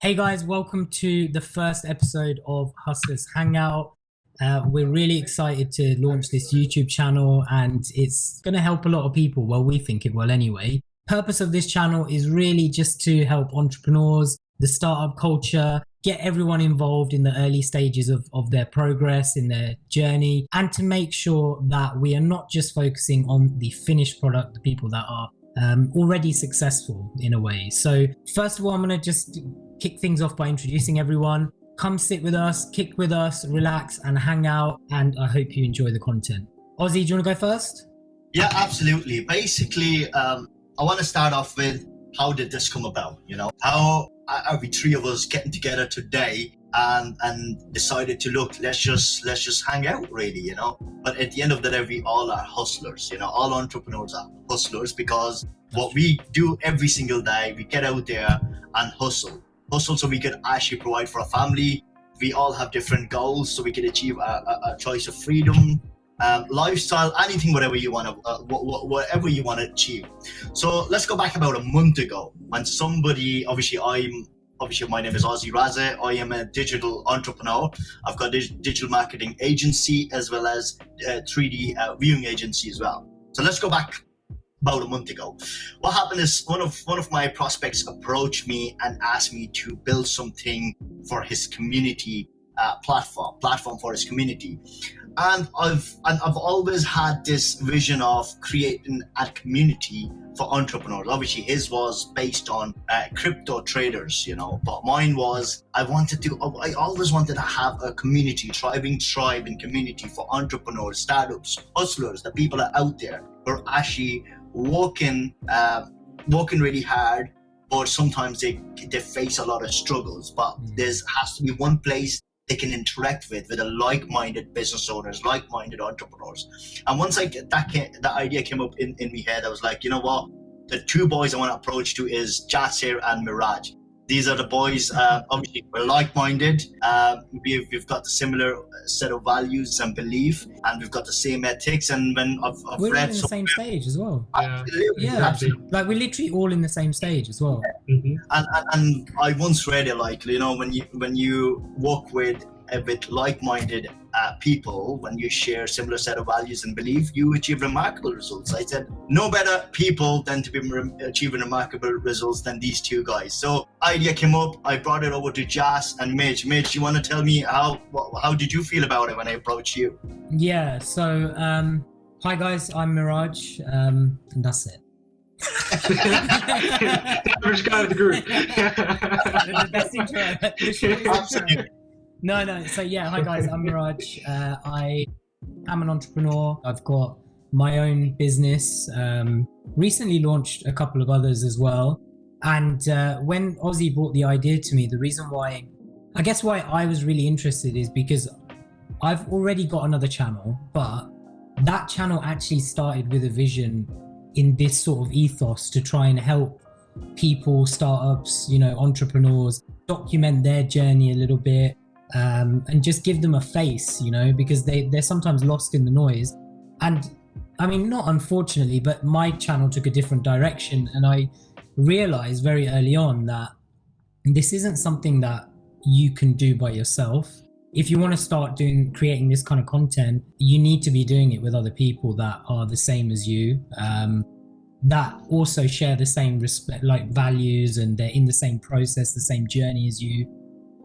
Hey guys, welcome to the first episode of Hustlers Hangout. We're really excited to launch this YouTube channel and it's going to help a lot of people. Well, we think it will anyway. Purpose of this channel is really just to help entrepreneurs, the startup culture, get everyone involved in the early stages of their progress, in their journey, and to make sure that we are not just focusing on the finished product, the people that are already successful in a way. So first of all, I'm going to just kick things off by introducing everyone. Come sit with us, kick with us, relax and hang out, and I hope you enjoy the content. Ozzy, do you want to go first? Yeah, absolutely. Basically, I want to start off with how did this come about? How are we three of us getting together today and decided to look, let's just hang out, really, But at the end of the day, we all are hustlers, all entrepreneurs are hustlers, because what we do every single day, we get out there and hustle so we can actually provide for a family. We all have different goals, so we can achieve a choice of freedom, lifestyle, anything, whatever you want to achieve. So let's go back about a month ago when somebody, obviously my name is Ozzy Raza. I am a digital entrepreneur. I've got a digital marketing agency as well as a 3D viewing agency as well. So let's go back about a month ago. What happened is one of my prospects approached me and asked me to build something for his community, platform for his community. And I've always had this vision of creating a community for entrepreneurs. Obviously his was based on crypto traders, but mine was, I always wanted to have a community, thriving tribe and community for entrepreneurs, startups, hustlers, the people that are out there who are actually working really hard, but sometimes they face a lot of struggles, but there has to be one place they can interact with a like-minded business owners, like-minded entrepreneurs. And once that idea came up in my head, I was like, you know what? The two boys I want to approach to is Jasir and Miraj. These are the boys, obviously we're like-minded. We've got the similar set of values and belief, and we've got the same ethics. And when we're all in the same stage as well. Absolutely. Like we're literally all in the same stage as well. Mm-hmm. And I once read it, like, when you work with like-minded people, when you share similar set of values and belief, you achieve remarkable results. I said, no better people than to be achieving remarkable results than these two guys. So idea came up, I brought it over to Jas and Mitch. Mitch, you want to tell me how did you feel about it when I approached you? Yeah, so hi guys, I'm Miraj, and that's it. Average guy of the group. The best intro. No. So yeah, hi guys, I'm Miraj. I am an entrepreneur. I've got my own business. Recently launched a couple of others as well. And when Ozzy brought the idea to me, the reason why I was really interested is because I've already got another channel, but that channel actually started with a vision in this sort of ethos to try and help people, startups, entrepreneurs, document their journey a little bit. And just give them a face, because they're sometimes lost in the noise. And I mean, not unfortunately, but my channel took a different direction, and I realized very early on that this isn't something that you can do by yourself. If you want to start creating this kind of content, you need to be doing it with other people that are the same as you, that also share the same respect, like values, and they're in the same process, the same journey as you.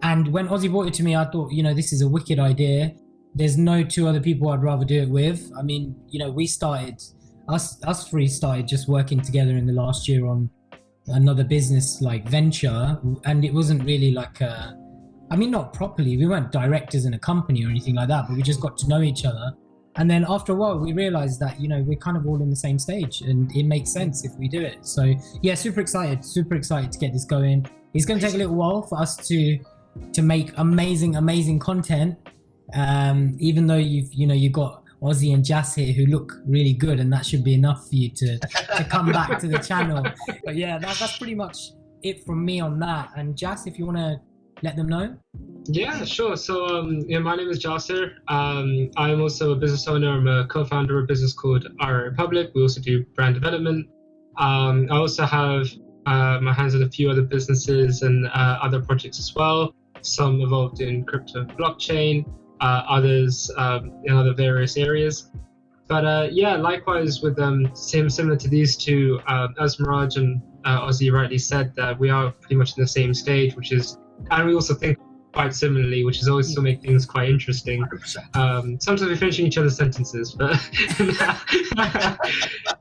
And when Ozzy brought it to me, I thought, this is a wicked idea. There's no two other people I'd rather do it with. I mean, we started, us three started just working together in the last year on another business like venture. And it wasn't really like not properly. We weren't directors in a company or anything like that, but we just got to know each other. And then after a while, we realized that, we're kind of all in the same stage and it makes sense if we do it. So yeah, super excited to get this going. It's going to take a little while for us to make amazing content, even though you've got Ozzy and Jas here who look really good, and that should be enough for you to come back to the channel. But yeah, that's pretty much it from me on that. And Jas, if you want to let them know. Yeah, sure. So my name is Jasir. I'm also a business owner. I'm a co-founder of a business called Our Republic. We also do brand development. I also have my hands on a few other businesses and other projects as well. Some involved in crypto, blockchain, others in other various areas. But yeah, likewise with similar to these two, as Miraj and Ozzy rightly said, that we are pretty much in the same stage, and we also think quite similarly, which is always to make things quite interesting. Sometimes we're finishing each other's sentences, but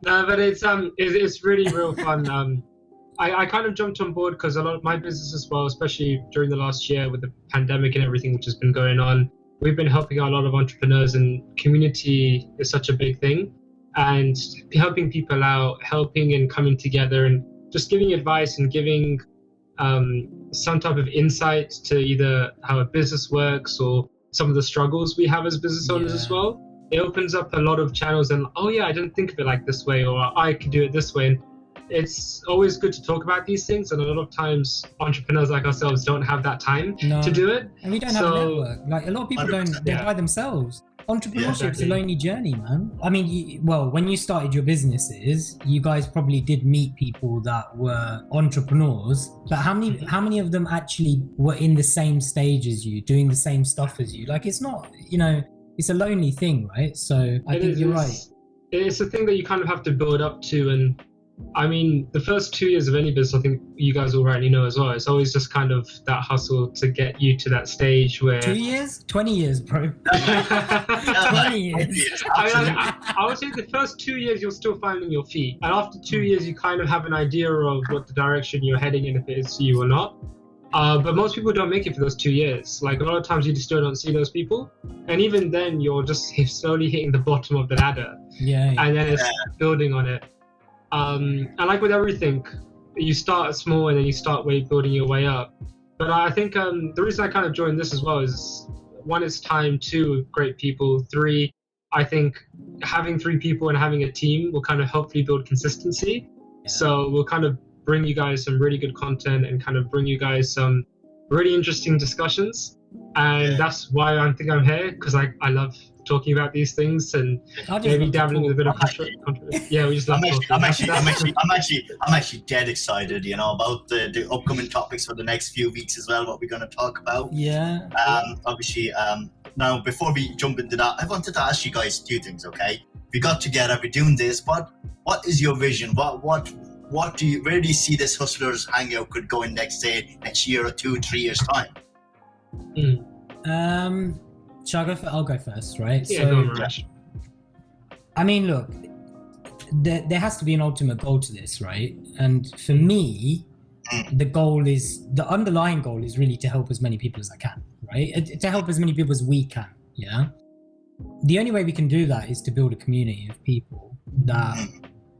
no, but it's really real fun. I kind of jumped on board because a lot of my business as well, especially during the last year with the pandemic and everything which has been going on, we've been helping out a lot of entrepreneurs, and community is such a big thing, and helping people out, helping and coming together and just giving advice and giving some type of insight to either how a business works or some of the struggles we have as business owners as well. It opens up a lot of channels and, oh yeah, I didn't think of it like this way, or I could do it this way. And it's always good to talk about these things, and a lot of times entrepreneurs like ourselves don't have that time to do it. And we don't have a network. Like a lot of people they're by themselves. Entrepreneurship's a lonely journey, man. I mean, when you started your businesses, you guys probably did meet people that were entrepreneurs, but how many of them actually were in the same stage as you, doing the same stuff as you? Like, it's not, it's a lonely thing, right? So I think you're right. It's a thing that you kind of have to build up to, and I mean, the first 2 years of any business, I think you guys all rightly know as well, it's always just kind of that hustle to get you to that stage where... 2 years? 20 years, bro. 20 years. I would say the first 2 years you're still finding your feet. And after 2 years, you kind of have an idea of what the direction you're heading in, if it is you or not. But most people don't make it for those 2 years. Like, a lot of times you just still don't see those people. And even then, you're just slowly hitting the bottom of the ladder. And then it's building on it. And like with everything, you start small and then you start building your way up. But I think the reason I kind of joined this as well is, 1, it's time, 2, great people, 3, I think having 3 people and having a team will kind of hopefully build consistency. So we'll kind of bring you guys some really good content and kind of bring you guys some really interesting discussions. And that's why I think I'm here, because I love talking about these things and maybe dabbling with a bit of controversy. Yeah, we just love talking. I'm actually dead excited, about the upcoming topics for the next few weeks as well, what we're going to talk about. Obviously, now before we jump into that, I wanted to ask you guys 2 things, okay? We got together, we're doing this, but what is your vision? Where do you see this Hustlers Hangout could go in next year or 2, 3 years time? Shall I go first? I'll go first, right? Yeah, go on, Miraj. I mean, look, there has to be an ultimate goal to this, right? And for me, the underlying goal is really to help as many people as I can, right? To help as many people as we can, yeah? The only way we can do that is to build a community of people that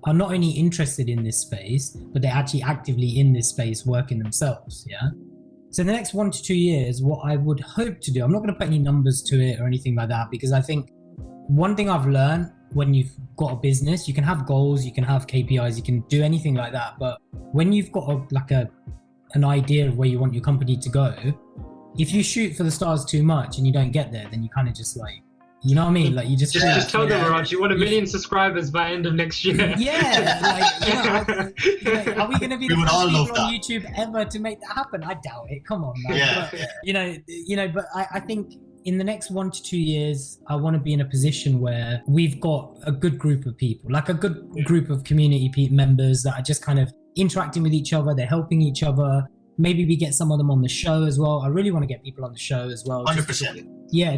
are not only interested in this space, but they're actually actively in this space working themselves, yeah? So in the next 1 to 2 years, what I would hope to do, I'm not going to put any numbers to it or anything like that, because I think one thing I've learned when you've got a business, you can have goals, you can have KPIs, you can do anything like that. But when you've got an idea of where you want your company to go, if you shoot for the stars too much and you don't get there, then you kind of just like, you know what I mean? Like you just tell them, Miraj, you want 1 million subscribers by end of next year. Yeah, are we going to be the first people on YouTube ever to make that happen? I doubt it. Come on, man. But, but I think in the next 1 to 2 years, I want to be in a position where we've got a good group of people, like a good group of community members that are just kind of interacting with each other. They're helping each other. Maybe we get some of them on the show as well. I really want to get people on the show as well. 100%.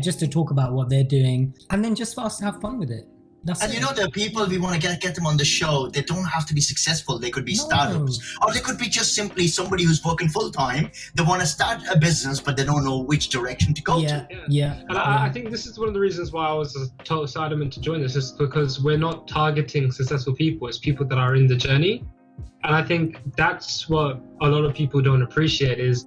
Just to talk about what they're doing, and then just for us to have fun with it. The people we want to get them on the show, they don't have to be successful. They could be startups, or they could be just simply somebody who's working full time. They want to start a business, but they don't know which direction to go to. And I think this is one of the reasons why I was so adamant to join this, is because we're not targeting successful people. It's people that are in the journey. And I think that's what a lot of people don't appreciate, is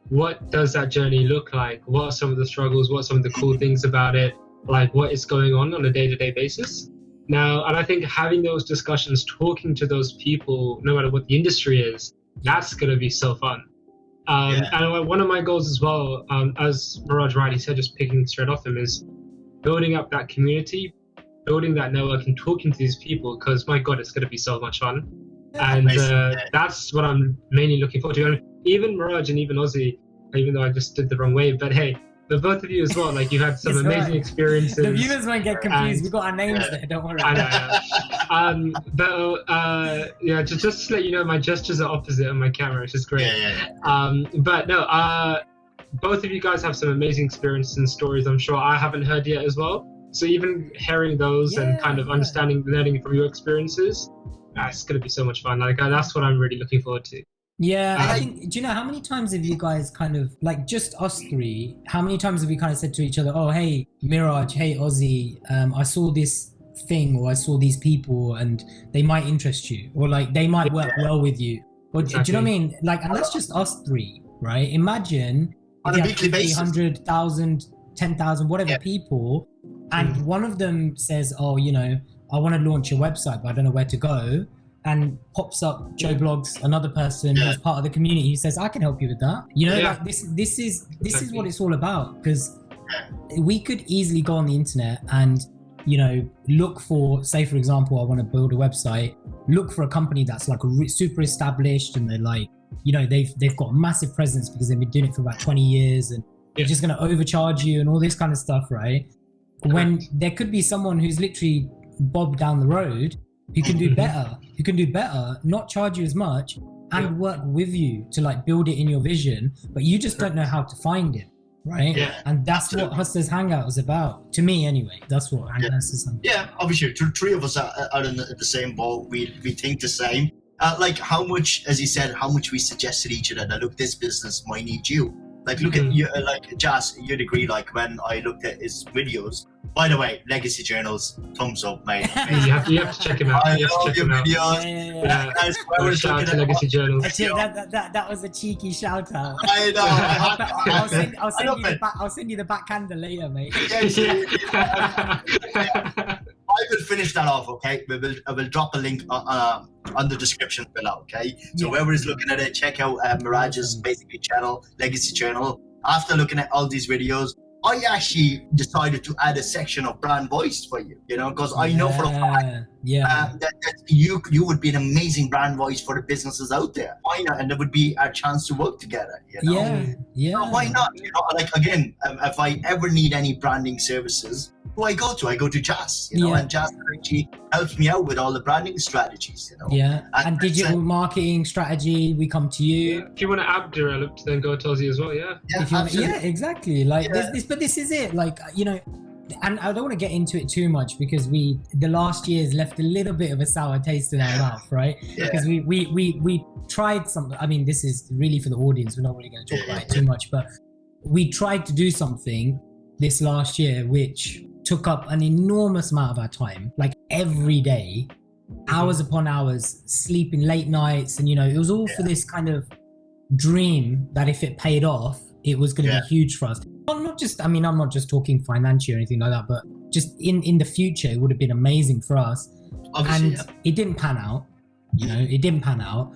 what does that journey look like? What are some of the struggles? What are some of the cool things about it? Like what is going on a day-to-day basis? Now, and I think having those discussions, talking to those people, no matter what the industry is, that's going to be so fun. And one of my goals as well, as Miraj rightly said, just picking straight off him, is building up that community, building that network and talking to these people, because my God, it's going to be so much fun. And that's what I'm mainly looking forward to. And even Miraj and even Ozzy, even though I just did the wrong way, but hey, but both of you as well, like you had some amazing experiences. The viewers won't get confused. We've got our names there, don't worry. I know. Yeah, just to let you know, my gestures are opposite on my camera, which is great. But no, both of you guys have some amazing experiences and stories I'm sure I haven't heard yet as well. So even hearing those and kind of understanding, learning from your experiences, it's going to be so much fun. Like that's what I'm really looking forward to. Yeah, I think, do you know how many times have you guys kind of, like just us three, how many times have we kind of said to each other, oh, hey, Miraj, hey, Ozzy, I saw this thing or I saw these people and they might interest you or like they might work well with you. Or, do you know what I mean? Like, and that's just us three, right? Imagine on a weekly basis, 100,000, 10,000, whatever people, and one of them says, oh, you know, I want to launch a website, but I don't know where to go. And pops up Joe Blogs, another person who's part of the community, who says, I can help you with that. You know, like this is what it's all about. Because we could easily go on the internet and, you know, look for, say, for example, I want to build a website, look for a company that's like super established and they're like, you know, they've got a massive presence because they've been doing it for about 20 years and they're just going to overcharge you and all this kind of stuff, right? When there could be someone who's literally bob down the road who can do better, not charge you as much and work with you to like build it in your vision, but you just don't know how to find it, right? And that's what Hustlers Hangout is about, to me anyway. That's what Hustlers Hangout. Yeah, obviously three of us are in the same boat. We think the same. Like how much, as you said, how much we suggested each other that look, this business might need you. Like look at you, like Jas, you'd agree. Like when I looked at his videos. By the way, Legacy Journals, thumbs up, mate. you have to check him out. I love your videos. Yeah. Shout out to Legacy Journals. That was a cheeky shout out. I know. I'll send you the backhander later, mate. I will finish that off, okay? I will drop a link on the description below, okay? So whoever is looking at it, check out Miraj's basically channel, Legacy Channel. After looking at all these videos, I actually decided to add a section of brand voice for you, you know, because I know for a fact that you would be an amazing brand voice for the businesses out there. Why not? And there would be a chance to work together, you know? So why not? You know, like again, if I ever need any branding services, who I go to? I go to Jas, you know, and Jas actually helps me out with all the branding strategies, you know. And digital marketing strategy, we come to you. If you want to app develop, then go to Ozzy as well, exactly. Like this is it. Like, you know, and I don't want to get into it too much because the last year's left a little bit of a sour taste in our mouth, right? Because we tried something. I mean, this is really for the audience. We're not really going to talk about it too much, but we tried to do something this last year, which took up an enormous amount of our time, like every day, hours upon hours, sleeping late nights. And, you know, it was all for this kind of dream that if it paid off, it was going to be huge for us. Not just, I mean, I'm not just talking financially or anything like that, but just in the future, it would have been amazing for us. Obviously, and it didn't pan out, you know,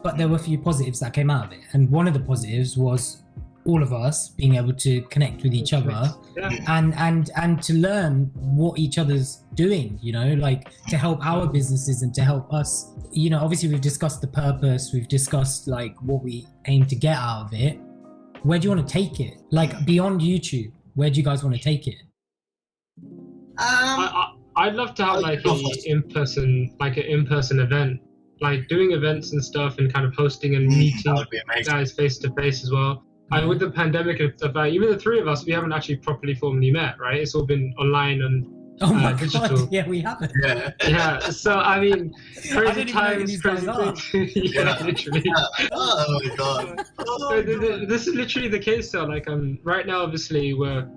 but there were a few positives that came out of it. And one of the positives was all of us being able to connect with each other and to learn what each other's doing, you know, like to help our businesses and to help us. You know, obviously we've discussed the purpose, we've discussed like what we aim to get out of it. Where do you want to take it? Like beyond YouTube, where do you guys want to take it? I'd love to have like an in-person event, like doing events and stuff and kind of hosting and meeting guys face to face as well. And with the pandemic and stuff, even the three of us, we haven't actually properly formally met, right? It's all been online and digital. God. Yeah, we haven't. So I mean, crazy times, crazy things. Literally. Oh my god. This is literally the case though. Like right now, obviously, we're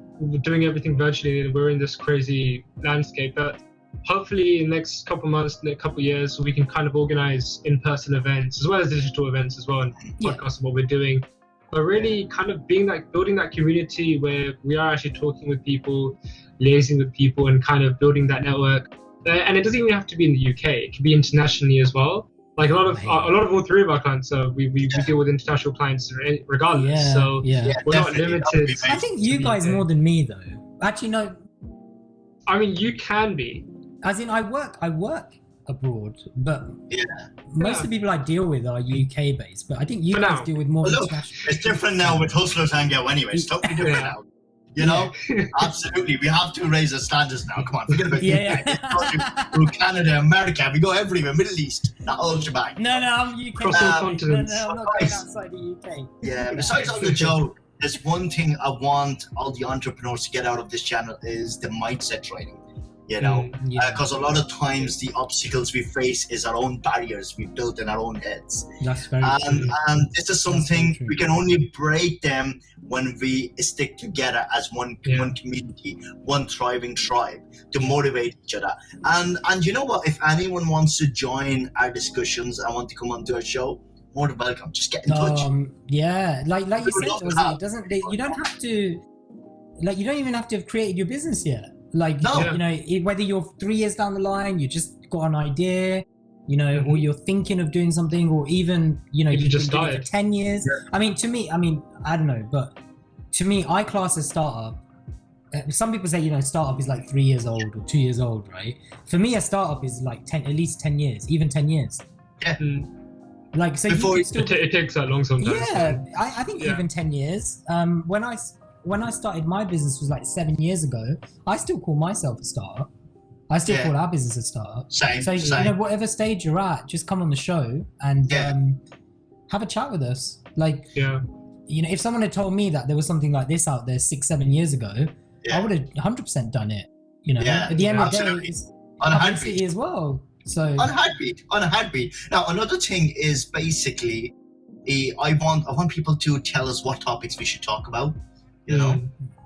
doing everything virtually and we're in this crazy landscape. But hopefully in the next couple months, next couple years, we can kind of organize in-person events as well as digital events as well and podcast what we're doing. But really kind of building that community where we are actually talking with people, liaising with people and kind of building that network. And it doesn't even have to be in the UK. It can be internationally as well. Like a lot of all three of our clients, we deal with international clients regardless. So we're not limited. I think you guys more than me though. Actually, no. I mean, you can be. As in, I work abroad, but Yeah. most of the people I deal with are UK based. But I think you For guys now. deal with more Well, look, international. it's different now with Hustlers Hangout anyway. It's totally different Yeah. now. You know, absolutely. We have to raise the standards now. Come on, forget about Yeah, UK. We go to Canada, America. We go everywhere. Middle East, that whole shebang. No, I'm UK. Across all continents. No, I'm not going outside the UK. Yeah. Besides all the joke, there's one thing I want all the entrepreneurs to get out of this channel is the mindset training. You know, Yeah, because a lot of times the obstacles we face is our own barriers we built in our own heads. that's very And true. this is something true. we can only break them when we stick together as one community, one thriving tribe to motivate each other. And you know what? If anyone wants to join our discussions and want to come onto our show, more than welcome. Just get in touch. Yeah, like you would said, love to Ozzy, have. it doesn't. You don't have to. Like, you don't even have to have created your business yet. Like, No. you know, whether you're 3 years down the line, you just got an idea, you know, or you're thinking of doing something, or even, you know, If you you've just been doing it started. for 10 years. Yeah. I mean, to me, I don't know, but to me, I class a startup. Some people say, you know, startup is like 3 years old or 2 years old, right? For me, a startup is like at least 10 years, even 10 years. Like, so Before you could still, It takes that long sometimes. yeah, I think Yeah. even 10 years. When I started my business was like 7 years ago. I still call myself a startup. I still Yeah. call our business a startup. Same, So same. you know, whatever stage you're at, just come on the show and Yeah. have a chat with us. Like, Yeah. you know, if someone had told me that there was something like this out there 6-7 years ago, Yeah. I would have 100% done it. You know, Yeah, at the end of the absolutely. day, it's On a publicity heartbeat. as well. So On a heartbeat. Now, another thing is basically, I want people to tell us what topics we should talk about. You know,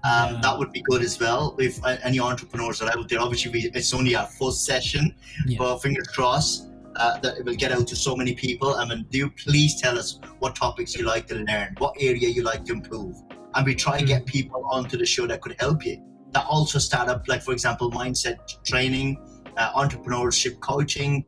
Yeah. that would be good as well. If any entrepreneurs are out there, obviously it's only our first session, Yeah. but fingers crossed that it will get out to so many people. I mean, do please tell us what topics you like to learn, what area you like to improve, and we try to get people onto the show that could help you. That also start up, like for example, mindset training, entrepreneurship coaching,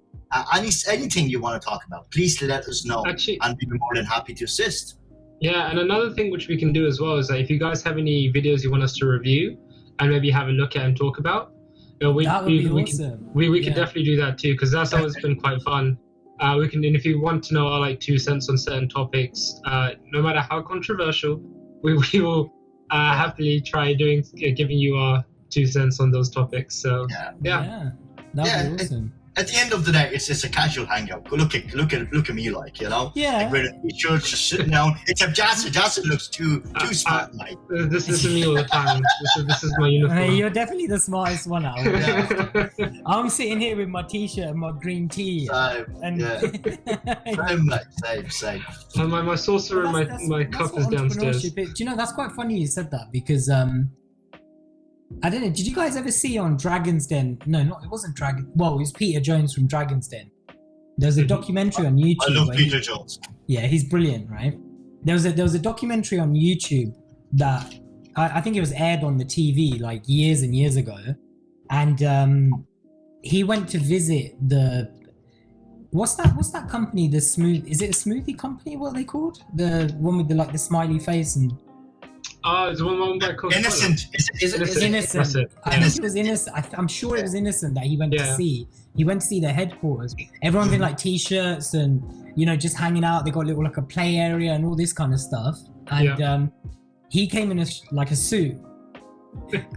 anything you want to talk about. Please let us know, Actually, and we'll be more than happy to assist. yeah, and another thing which we can do as well is that if you guys have any videos you want us to review and maybe have a look at and talk about, you know, that would be we awesome. we can Yeah. definitely do that too, because that's always been quite fun. We can, and if you want to know our like 2 cents on certain topics, no matter how controversial, we will happily try giving you our 2 cents on those topics. So yeah. Yeah. That'd Yeah, be awesome. At the end of the day, it's a casual hangout. Go look at me, like, you know. Yeah. Like we're in the church, just sitting down. Except Jasser looks too smart, mate. This is me all the time. This is my Hey, uniform. you're definitely the smartest one out. I'm sitting here with my t-shirt and my green tea. And yeah. Same, mate. Same. And my saucer and my cup what is downstairs. entrepreneurship is. Do you know, that's quite funny you said that, because I don't know, did you guys ever see on Dragon's Den? No, it wasn't Dragon. Well, it was Peter Jones from Dragon's Den. There's a documentary on YouTube. I love where Peter Jones. Yeah, he's brilliant, right? There was a documentary on YouTube that I think it was aired on the TV like years and years ago, and he went to visit the what's that company? The smooth, is it a smoothie company? What are they called? The one with the smiley face and It's one by Coca-Cola. Innocent. Is it Innocent. That's it. I think it was Innocent. I'm sure it was Innocent that he went to Yeah. see. He went to see their headquarters. Everyone's in like t-shirts and, you know, just hanging out. They got like a play area and all this kind of stuff. And he came in a suit,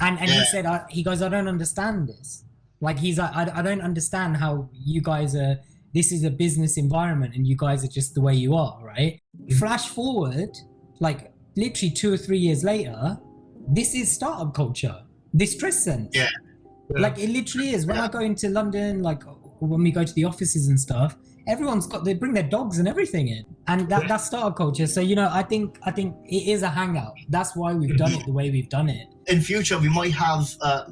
and he said, he goes, I don't understand this. Like, he's like, I don't understand how you guys are. This is a business environment, and you guys are just the way you are, right? Flash forward, like literally 2 or 3 years later, this is startup culture. This dress sense. Yeah. Like, it literally is. When I go into London, like when we go to the offices and stuff, they bring their dogs and everything in, and that's startup culture. So, you know, I think it is a hangout. That's why we've done it the way we've done it. In future, we might have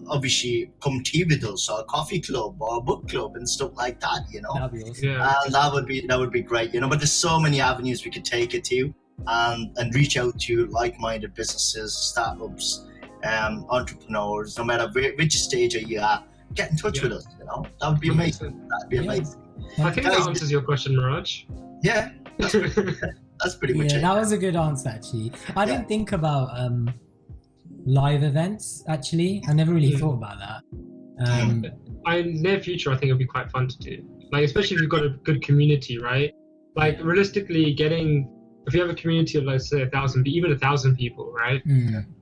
obviously come tea with us, or a coffee club, or a book club, and stuff like that. You know, That'd be awesome. Yeah. and that would be great. You know, but there's so many avenues we could take it to, and reach out to like-minded businesses, startups, entrepreneurs, no matter which stage are you at. Get in touch with us. You know, that would be amazing. That'd be amazing. I think that answers your question, Miraj. Yeah, that's pretty much Yeah, it. that was a good answer, actually. I didn't think about live events, actually. I never really thought about that. in the near future, I think it'll be quite fun to do. Like, especially if you've got a good community, right? Like, realistically, if you have a community of, let's say, 1,000, even 1,000 people, right?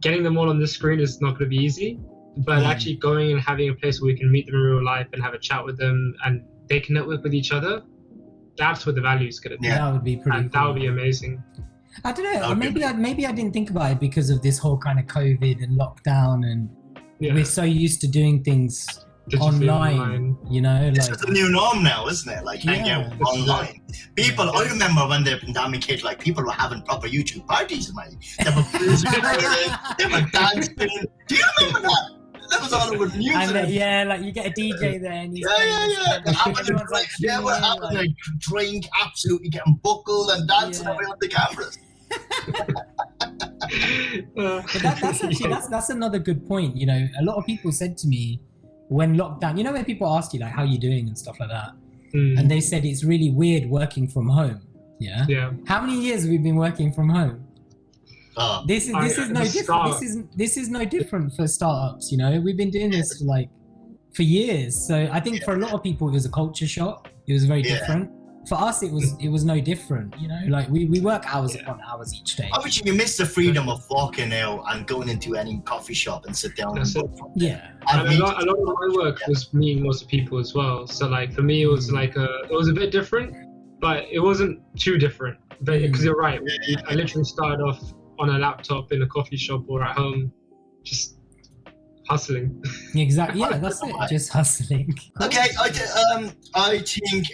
Getting them all on this screen is not going to be easy. But actually going and having a place where we can meet them in real life and have a chat with them and they can network with each other, that's what the value is going to be. Yeah, that would be pretty cool. That would be amazing. I don't know. Maybe I didn't think about it because of this whole kind of COVID and lockdown, and we're so used to doing things online. You know, it's the new norm now, isn't it? Like hanging out online. People, I remember when the pandemic hit, like people were having proper YouTube parties, mate. They were music playing, they were dancing. Do you remember that? That was all over music. And like you get a DJ there, and we're having a drink, absolutely getting buckled and dancing away on the cameras. But that's another good point. You know, a lot of people said to me when lockdown, you know, when people ask you like how you doing and stuff like that, and they said it's really weird working from home. Yeah. How many years have we been working from home? This is no different. This is no different for startups. You know, we've been doing this for years. So I think for a lot of people it was a culture shock. It was very different. For us, it was no different. You know, like we work hours upon hours each day. Obviously, you miss the freedom of walking out and going into any coffee shop and sit down. That's and and a lot of my work was meeting lots of people as well. So like for me, it was it was a bit different, but it wasn't too different. Because you're right, I literally started off on a laptop in a coffee shop or at home, just hustling. Exactly. Yeah, that's it. Just hustling. Okay, I think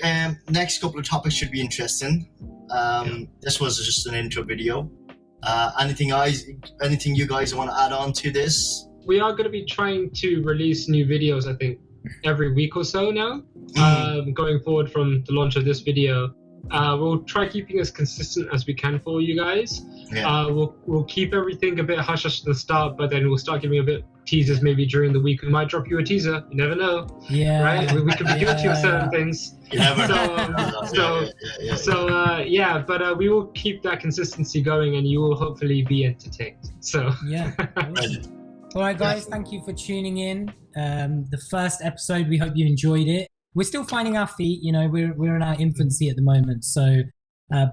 next couple of topics should be interesting. This was just an intro video. Anything you guys want to add on to this? We are going to be trying to release new videos, I think, every week or so now. Going forward from the launch of this video. We'll try keeping as consistent as we can for you guys. We'll keep everything a bit hush-hush at the start, but then we'll start giving a bit teasers maybe during the week. We might drop you a teaser. You never know. Yeah. Right? We could be guilty of certain things. You never know. But we will keep that consistency going and you will hopefully be entertained. So All right, guys, thank you for tuning in. The first episode, we hope you enjoyed it. We're still finding our feet, you know, we're in our infancy at the moment, so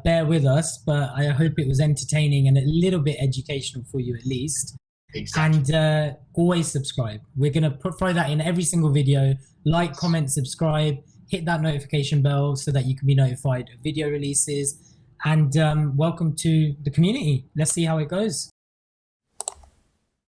bear with us, but I hope it was entertaining and a little bit educational for you at least. Exactly. And always subscribe. We're going to throw that in every single video. Like, comment, subscribe, hit that notification bell so that you can be notified of video releases. And welcome to the community. Let's see how it goes.